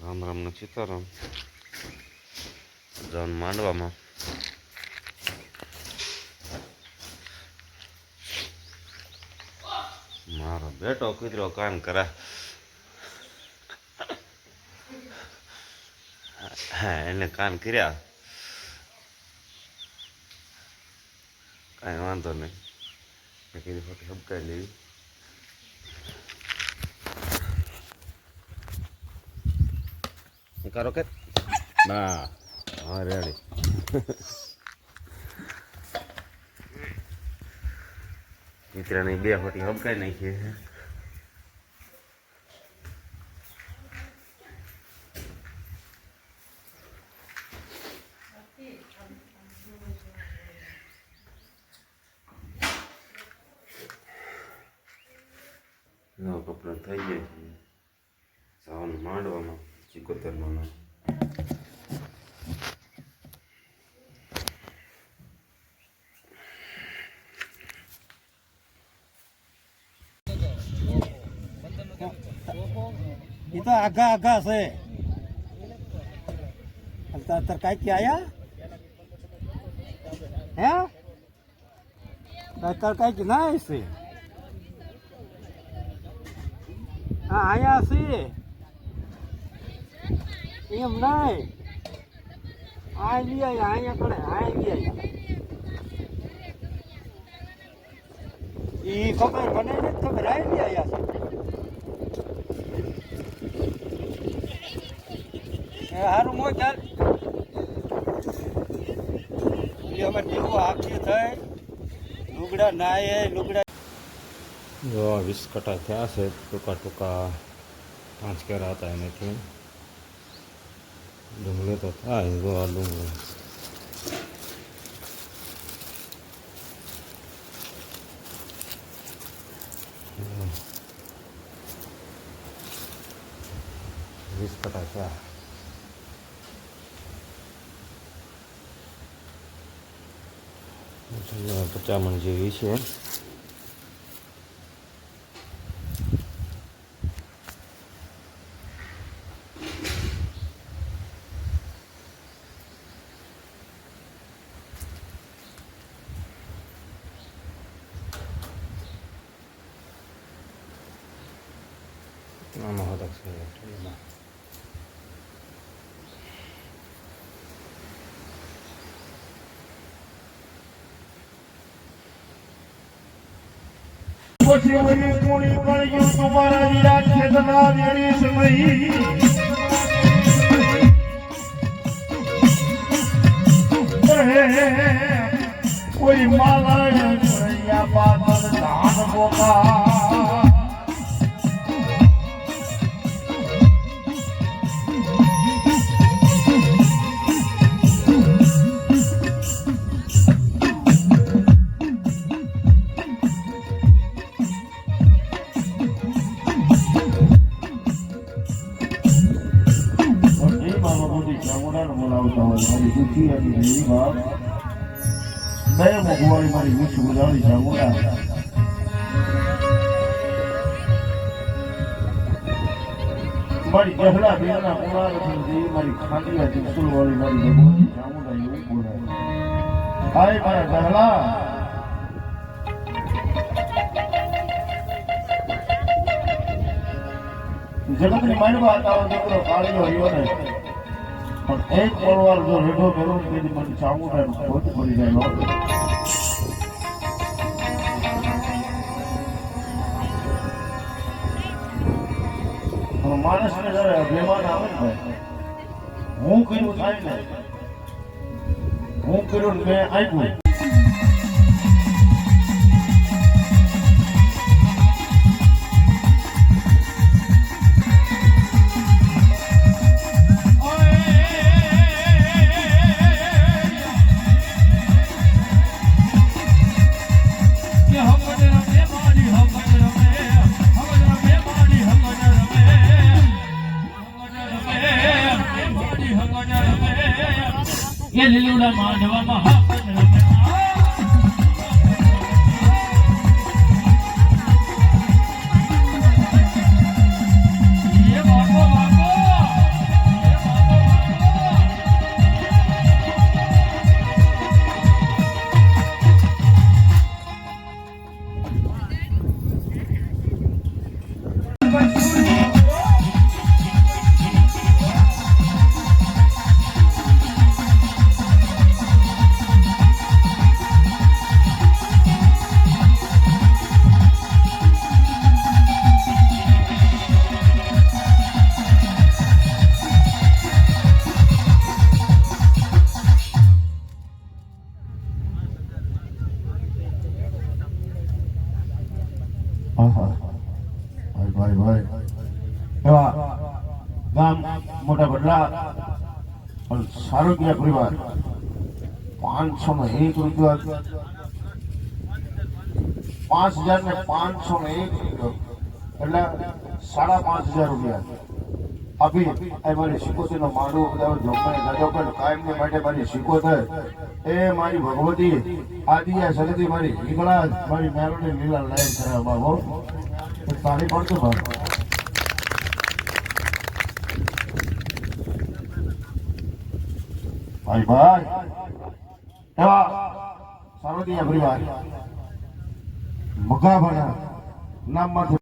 રામ રામ ને સીતારામ. જન માંડવામાં મારો બેટો કૂતરો કામ કરે. હા એને કામ કર્યા, કાંઈ વાંધો નહીં. કીધી ફોટી હબકાઈ લેવી. કરો કે ના હા રેડી. મિત્રની બે ફોટી હબકાઈ નાખી છે. કપડા થઈ જાય છે સાવન માંડવામાં ચિકોતરમાં. એ તો આઘા આઘા છે. તાર કાંઈક આયા હે તાર કાંઈક ના છે. હા આયા છે એમ નહીં. આ લઈ આવ્યા અહીંયા પડે આ લઈ આવ્યા. એ ખબર મને નથી ખબર. આ લઈ આવ્યા છે સારું મોય ચાલ. અમે જેવું આખી થઈ લુગડા નાય લુગડા. જો 20 કટા થયા છે. ટૂંકા ટૂંકા 5 કેરા હતા એનાથી. ડુંગળી તો થાય. જો આ ડુંગળી વીસ કટા થયા. 50 મણ જેવી છે. આમાં હોતા છે એમાં પછી મને કોણી મળ્યું તમારા વિરાટ ખેતના વેરી સમય કોઈ માલા પાતળ ધાન બોકા મારી દુઃખી અને એવી વાત બે મોઘવાળી મારી વીસ ગુજારી જાગોડા મારી ગહેલા બેના કુણાર થી મારી ખાંડિયા જીસુલ વાળી મારી ભગવતી જાગોડા એવું બોલાય. હાય મારા ગહેલા જગતની માનવા હતા દીકરો કાળિયો રહ્યો ને પણ એક પરવાર જો રેઢો કર્યો ને તેથી મને ચામુંડાનું ખોટ પડી જાય. માણસને જયારે અભિમાન આવે ને હું કર્યું થાય ને હું કર્યું ને મેં આપ્યું. ये લીલુડા માંડવામાં એ બાપો બાપો ગામ મોટા બદલા પણ સારોગ્ય પરિવાર 501 રૂપિયા 5501 રૂપિયો એટલે 5500 રૂપિયા આપી મારી સિકોતેરનો માંડવો બધા જોગમાય ગાજો પણ કાયમને માટે મારી સિકોતેર એ મારી ભગવતી આદિયા સગતી મારી હિંગળા મારી મેલોડી લીલા લાઈન કરવા બાબો તારી પડતો ભાઈ ભાઈ એવા સારોદિયા પરિવાર મગાભાના નામમાંથી